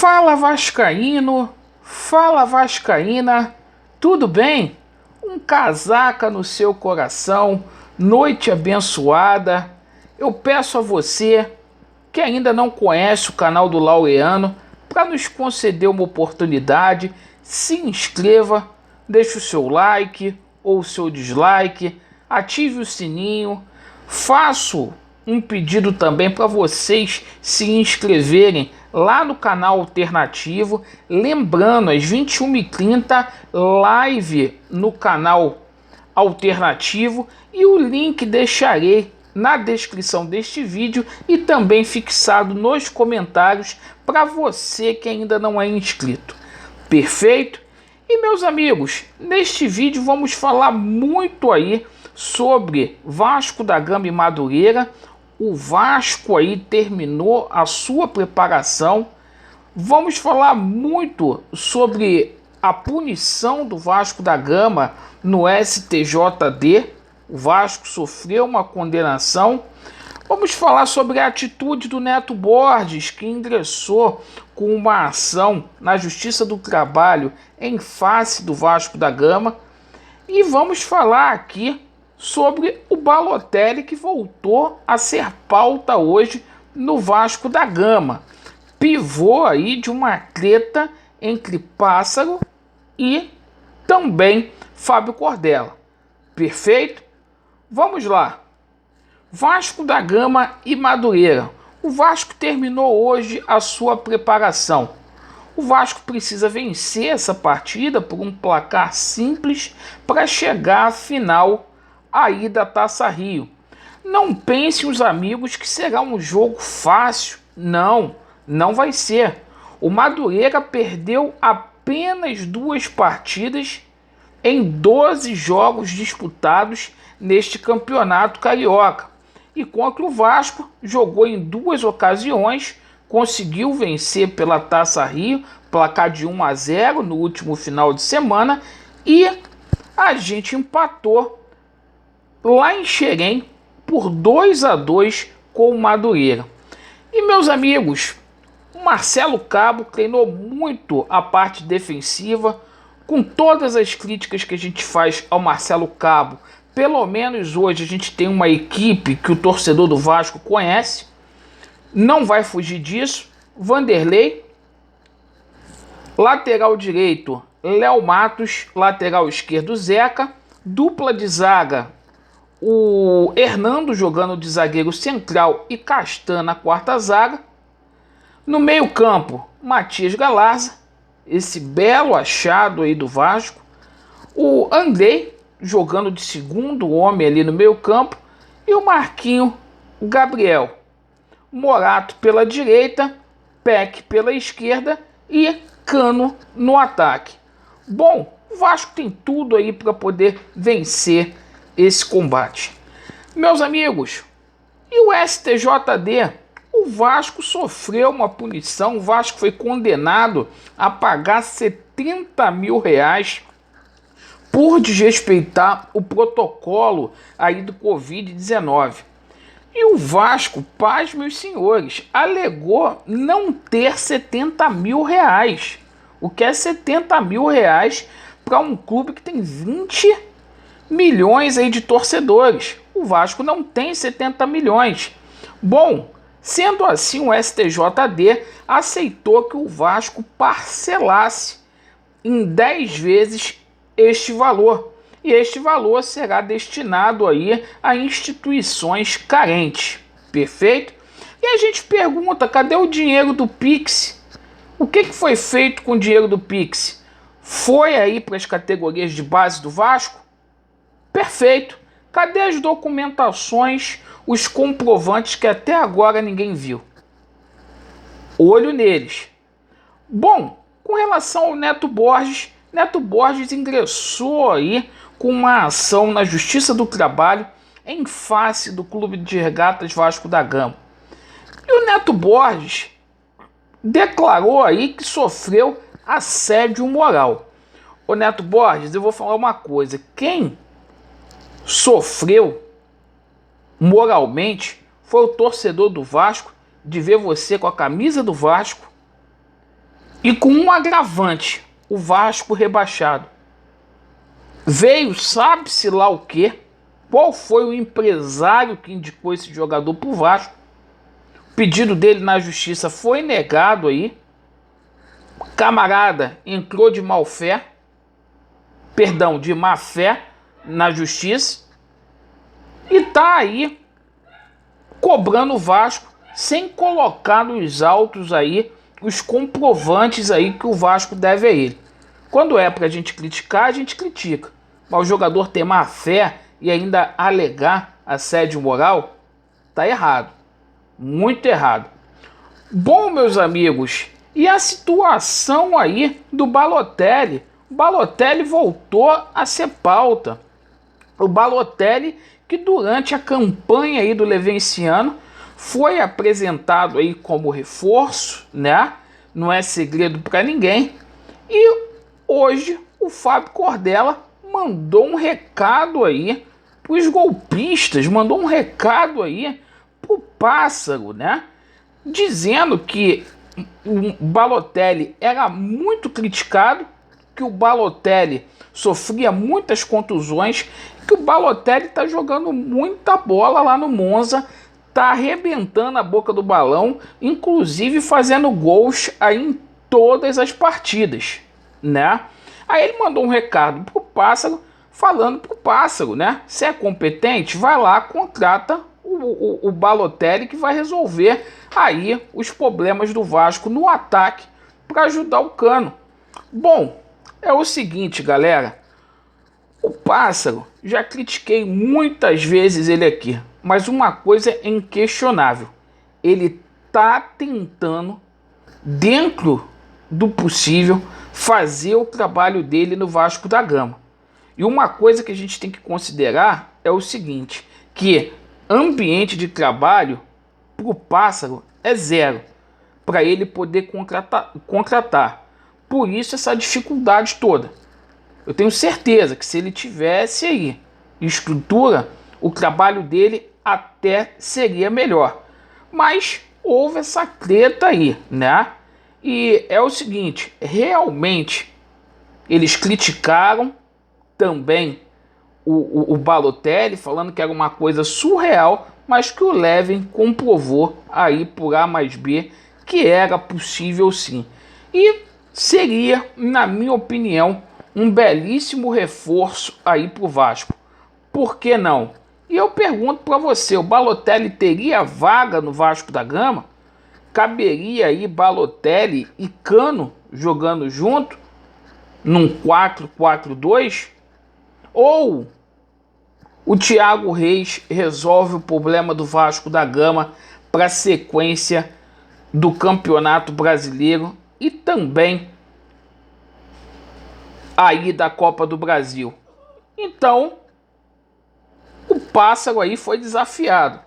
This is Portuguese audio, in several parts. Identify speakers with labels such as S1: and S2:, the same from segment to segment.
S1: Fala vascaíno, fala vascaína, tudo bem? Um casaca no seu coração, noite abençoada. Eu peço a você que ainda não conhece o canal do Laureano para nos conceder uma oportunidade, se inscreva, deixe o seu like ou o seu dislike, ative o sininho. Faço um pedido também para vocês se inscreverem lá no canal alternativo. Lembrando, às 21h30, live no canal alternativo, e o link deixarei na descrição deste vídeo e também fixado nos comentários para você que ainda não é inscrito. Perfeito? E meus amigos, neste vídeo vamos falar muito aí sobre Vasco da Gama e Madureira. O Vasco aí terminou a sua preparação. Vamos falar muito sobre a punição do Vasco da Gama no STJD. O Vasco sofreu uma condenação. Vamos falar sobre a atitude do Neto Borges, que ingressou com uma ação na Justiça do Trabalho em face do Vasco da Gama. E vamos falar aqui sobre o Balotelli, que voltou a ser pauta hoje no Vasco da Gama. Pivô aí de uma treta entre Pássaro e também Fábio Cordella. Perfeito? Vamos lá. Vasco da Gama e Madureira. O Vasco terminou hoje a sua preparação. O Vasco precisa vencer essa partida por um placar simples para chegar à final aí da Taça Rio. Não pensem os amigos que será um jogo fácil. Não, não vai ser. O Madureira perdeu apenas 2 partidas em 12 jogos disputados neste campeonato carioca. E contra o Vasco, jogou em 2 ocasiões, conseguiu vencer pela Taça Rio, placar de 1-0 no último final de semana, e a gente empatou lá em Xerém por 2-2 com o Madureira. E meus amigos, o Marcelo Cabo treinou muito a parte defensiva. Com todas as críticas que a gente faz ao Marcelo Cabo, pelo menos hoje a gente tem uma equipe que o torcedor do Vasco conhece. Não vai fugir disso. Vanderlei, lateral direito Léo Matos, lateral esquerdo Zeca, dupla de zaga o Hernando jogando de zagueiro central e Castan na quarta zaga. No meio campo, Matias Galarza, esse belo achado aí do Vasco. O Andrei jogando de segundo homem ali no meio campo. E o Marquinho Gabriel. Morato pela direita, Peck pela esquerda e Cano no ataque. Bom, o Vasco tem tudo aí para poder vencer esse combate. Meus amigos, e o STJD? O Vasco sofreu uma punição. O Vasco foi condenado a pagar R$70 mil por desrespeitar o protocolo aí do Covid-19. E o Vasco, paz meus senhores, alegou não ter R$70 mil. O que é R$70 mil para um clube que tem 20 milhões aí de torcedores? O Vasco não tem 70 milhões. Bom, sendo assim, o STJD aceitou que o Vasco parcelasse em 10 vezes este valor. E este valor será destinado aí a instituições carentes. Perfeito? E a gente pergunta, cadê o dinheiro do Pix? O que foi feito com o dinheiro do Pix? Foi aí para as categorias de base do Vasco? Perfeito. Cadê as documentações, os comprovantes que até agora ninguém viu? Olho neles. Bom, com relação ao Neto Borges ingressou aí com uma ação na Justiça do Trabalho em face do Clube de Regatas Vasco da Gama. E o Neto Borges declarou aí que sofreu assédio moral. Ô Neto Borges, eu vou falar uma coisa. Quem sofreu moralmente foi o torcedor do Vasco, de ver você com a camisa do Vasco E com um agravante, o Vasco rebaixado. Veio, sabe-se lá o quê? Qual foi o empresário que indicou esse jogador pro Vasco? O pedido dele na justiça foi negado aí. O camarada entrou de má fé na justiça e tá aí cobrando o Vasco sem colocar nos autos aí os comprovantes aí que o Vasco deve a ele. Quando é pra gente criticar, a gente critica. Mas o jogador ter má fé e ainda alegar assédio moral, tá errado. Muito errado. Bom, meus amigos, e a situação aí do Balotelli? O Balotelli voltou a ser pauta. O Balotelli, que durante a campanha aí do Levenciano foi apresentado aí como reforço, né? Não é segredo para ninguém. E hoje o Fábio Cordella mandou um recado aí para os golpistas, mandou um recado aí pro Pássaro, né? Dizendo que o Balotelli era muito criticado, que o Balotelli sofria muitas contusões, que o Balotelli tá jogando muita bola lá no Monza, tá arrebentando a boca do balão, inclusive fazendo gols aí em todas as partidas, né? Aí ele mandou um recado pro Pássaro, falando pro Pássaro, né? Se é competente, vai lá, contrata o Balotelli, que vai resolver aí os problemas do Vasco no ataque para ajudar o Cano. Bom, é o seguinte, galera. O Pássaro, já critiquei muitas vezes ele aqui, mas uma coisa é inquestionável. Ele tá tentando, dentro do possível, fazer o trabalho dele no Vasco da Gama. E uma coisa que a gente tem que considerar é o seguinte, que ambiente de trabalho para o Pássaro é zero, para ele poder contratar. Por isso essa dificuldade toda. Eu tenho certeza que se ele tivesse aí estrutura, o trabalho dele até seria melhor. Mas houve essa treta aí, né? E é o seguinte, realmente eles criticaram também o Balotelli, falando que era uma coisa surreal, mas que o Levin comprovou aí por A mais B que era possível sim. E seria, na minha opinião, um belíssimo reforço aí pro Vasco. Por que não? E eu pergunto para você, o Balotelli teria vaga no Vasco da Gama? Caberia aí Balotelli e Cano jogando junto num 4-4-2? Ou o Thiago Reis resolve o problema do Vasco da Gama para a sequência do Campeonato Brasileiro e também aí da Copa do Brasil? Então, o Pássaro aí foi desafiado.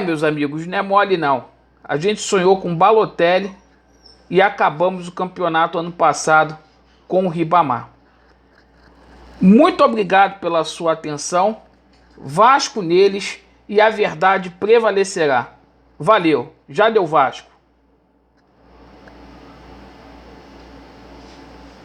S1: Meus amigos, não é mole não. A gente sonhou com Balotelli e acabamos o campeonato ano passado com o Ribamar. Muito obrigado pela sua atenção. Vasco neles e a verdade prevalecerá. Valeu, já deu Vasco.